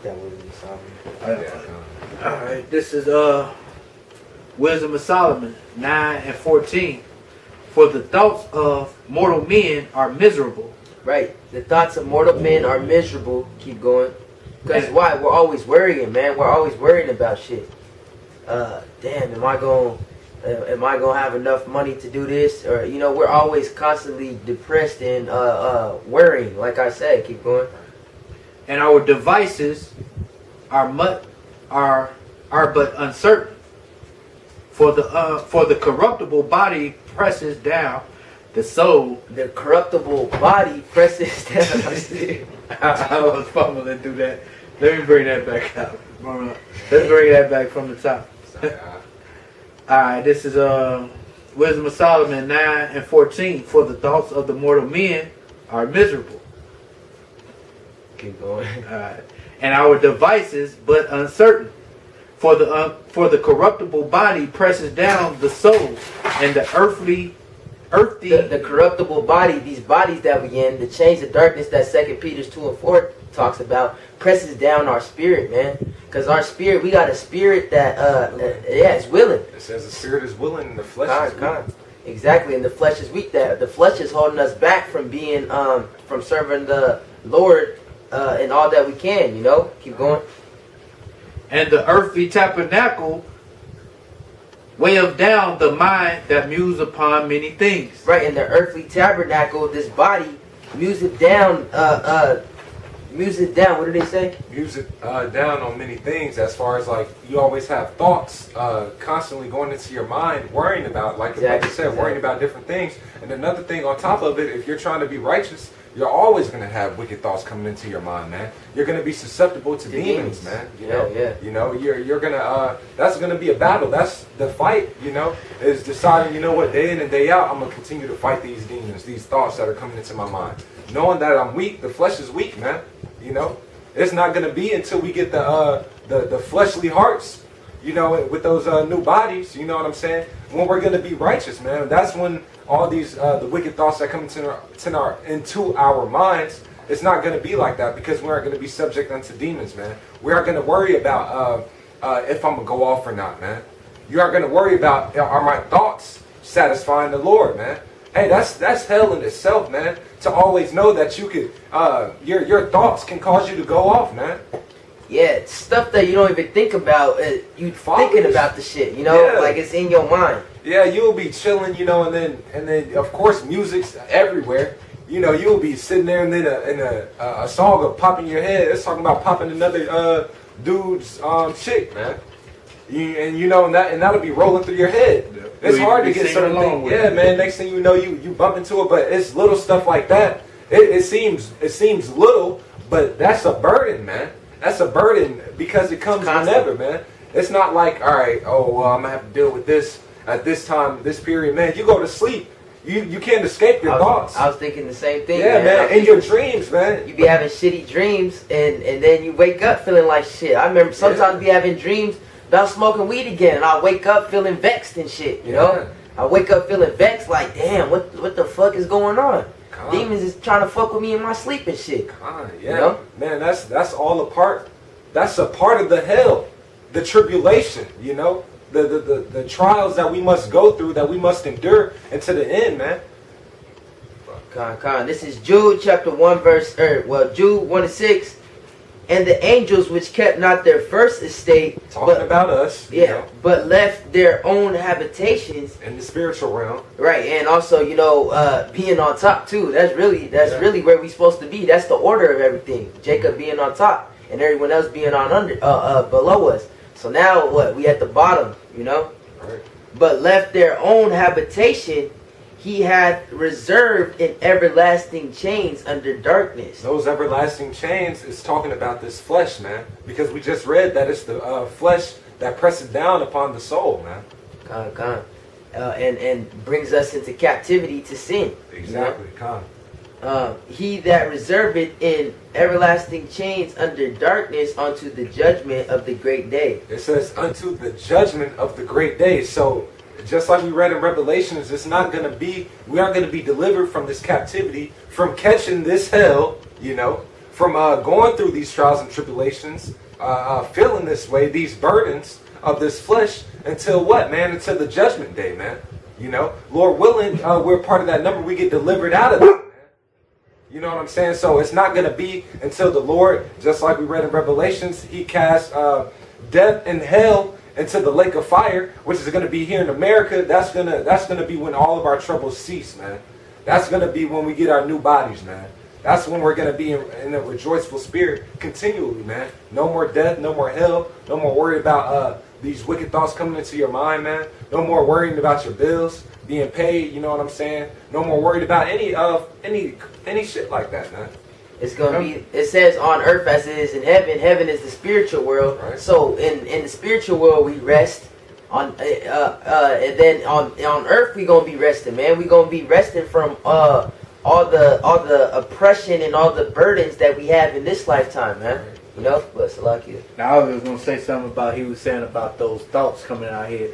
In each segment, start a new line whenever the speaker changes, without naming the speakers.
That Wisdom of Solomon.
All right, this is Wisdom of Solomon 9:14. For the thoughts of mortal men are miserable.
Right. The thoughts of mortal men are miserable. Keep going. Because why? We're always worrying, man. We're always worrying about shit. Damn, am I gonna have enough money to do this? Or we're always constantly depressed and worrying. Like I said, keep going.
And our devices are but uncertain. For the corruptible body presses down the soul.
The corruptible body presses down.
I was fumbling through that. Let me bring that back out. Let's bring that back from the top. Alright, this is Wisdom of Solomon 9:14. For the thoughts of the mortal men are miserable.
Keep going.
Alright. And our devices but uncertain. For the corruptible body presses down the soul, and the earthy
the corruptible body, these bodies that we in, the chains of darkness that 2 Peter 2:4 talks about, presses down our spirit, man. Because our spirit, we got a spirit that it's willing.
It says the spirit is willing and the flesh is weak.
Exactly, and the flesh is weak. That the flesh is holding us back from being from serving the Lord in all that we can. Keep going.
And the earthly tabernacle weigheth down the mind that muse upon many things.
Right, in the earthly tabernacle, this body museth down. Music down. What did they say?
Music down on many things. As far as like you always have thoughts constantly going into your mind, worrying about like you said, worrying about different things. And another thing on top of it, if you're trying to be righteous, you're always going to have wicked thoughts coming into your mind, man. You're going to be susceptible to demons, man. You're going to, that's going to be a battle. That's the fight, is deciding, what, day in and day out, I'm going to continue to fight these demons, these thoughts that are coming into my mind. Knowing that I'm weak, the flesh is weak, man. It's not going to be until we get the fleshly hearts, with those new bodies, you know what I'm saying? When we're going to be righteous, man. That's when all these the wicked thoughts that come into our minds, it's not going to be like that because we aren't going to be subject unto demons, man. We aren't going to worry about if I'm going to go off or not, man. You aren't going to worry about are my thoughts satisfying the Lord, man. Hey, that's hell in itself, man. To always know that you could, your thoughts can cause you to go off, man.
Yeah, it's stuff that you don't even think about. You thinking about the shit, like it's in your mind.
Yeah, you'll be chilling, and then of course music's everywhere. You'll be sitting there and then a song will pop in your head. It's talking about popping another dude's chick, man. And that'll be rolling through your head. Yeah. It's hard to get certain things. Yeah, man. Next thing you know, you bump into it, but it's little stuff like that. It seems little, but that's a burden, man. That's a burden because it comes whenever, man. It's not like, all right, I'm gonna have to deal with this at this time, this period, man. You go to sleep. You can't escape your thoughts.
I was thinking the same thing.
Yeah, man. In your dreams, man.
You be having shitty dreams, and then you wake up feeling like shit. I remember sometimes be having dreams about smoking weed again, and I wake up feeling vexed and shit. You know, I wake up feeling vexed, like, damn, what the fuck is going on? Demons is trying to fuck with me in my sleep and shit.
Man, that's all a part. That's a part of the hell, the tribulation. The trials that we must go through, that we must endure until the end, man.
This is Jude chapter 1 verse, Jude 1-6. And the angels which kept not their first estate,
talking about us,
but left their own habitations
in the spiritual realm,
right? And also, being on top too. That's really where we supposed to be. That's the order of everything. Jacob being on top, and everyone else being on under, below us. So now what? We at the bottom,
Right.
But left their own habitation. He hath reserved in everlasting chains under darkness.
Those everlasting chains is talking about this flesh, man. Because we just read that it's the flesh that presses down upon the soul, man.
And brings us into captivity to sin.
Exactly,
He that reserveth in everlasting chains under darkness unto the judgment of the great day.
It says unto the judgment of the great day. So just like we read in Revelations, we aren't going to be delivered from this captivity, from catching this hell, from going through these trials and tribulations, feeling this way, these burdens of this flesh, until what, man? Until the judgment day, man. You know, Lord willing, we're part of that number. We get delivered out of that, man. You know what I'm saying? So it's not going to be until the Lord, just like we read in Revelations, he cast death and hell into the lake of fire, which is going to be here in America. That's gonna be when all of our troubles cease, man. That's going to be when we get our new bodies, man. That's when we're going to be in a rejoiceful spirit continually, man. No more death, no more hell, no more worried about these wicked thoughts coming into your mind, man. No more worrying about your bills being paid, you know what I'm saying? No more worried about any shit like that, man.
It's gonna be. It says on earth as it is in heaven. Heaven is the spiritual world. Right. So in the spiritual world we rest. On and then on earth we gonna be resting, man. We gonna be resting from all the oppression and all the burdens that we have in this lifetime, man. You know, but Salakia.
Now I was gonna say something about he was saying about those thoughts coming out here.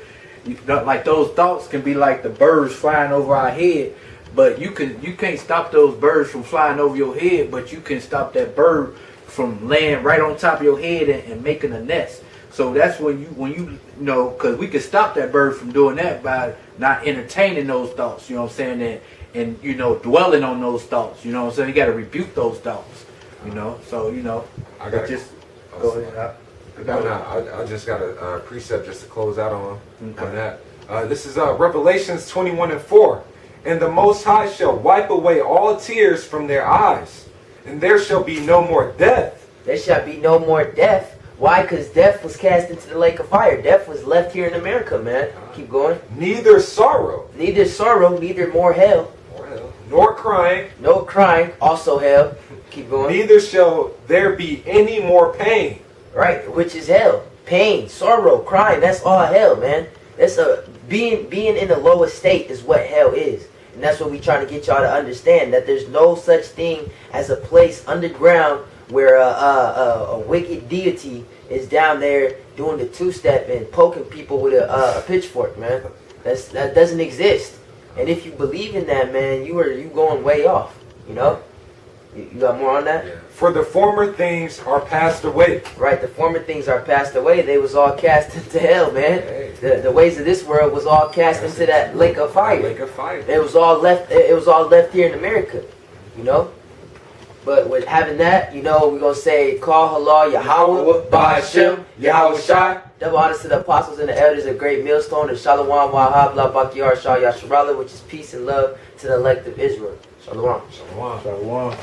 Like those thoughts can be like the birds flying over our head, but you can't stop those birds from flying over your head, but you can stop that bird from laying right on top of your head and making a nest. So that's when you know, because we can stop that bird from doing that by not entertaining those thoughts. You know what I'm saying? And you know, dwelling on those thoughts. You know what I'm saying? You got to rebuke those thoughts. You know, so you know,
I got
just go ahead.
I just got a precept just to close out on that. This is Revelations 21:4. And the Most High shall wipe away all tears from their eyes, and there shall be no more death.
There shall be no more death. Why? Because death was cast into the lake of fire. Death was left here in America, man. Keep going.
Neither sorrow.
Neither sorrow, neither more hell.
Nor crying.
No crying, also hell. Keep going.
Neither shall there be any more pain.
Right, which is hell. Pain, sorrow, crying, that's all hell, man. That's being in the lowest state is what hell is. And that's what we trying to get y'all to understand, that there's no such thing as a place underground where a wicked deity is down there doing the two-step and poking people with a pitchfork, man. That doesn't exist. And if you believe in that, man, you going way off, you know? You got more on that?
Yeah. For the former things are passed away.
Right, the former things are passed away. They was all cast into hell, man. Hey. The ways of this world was all cast into that lake of fire.
Lake of fire.
It was all left here in America, you know? But with having that, you know, we're going to say, call halal Yahweh, Ba'ashem, Yahweh Shai. Double honors to the apostles and the elders of Great Millstone, and Shalom, Wahab, La Bakiyar, Shah Yasharala, which is peace and love to the elect of Israel. Shalom.
Shalom.
Shalom.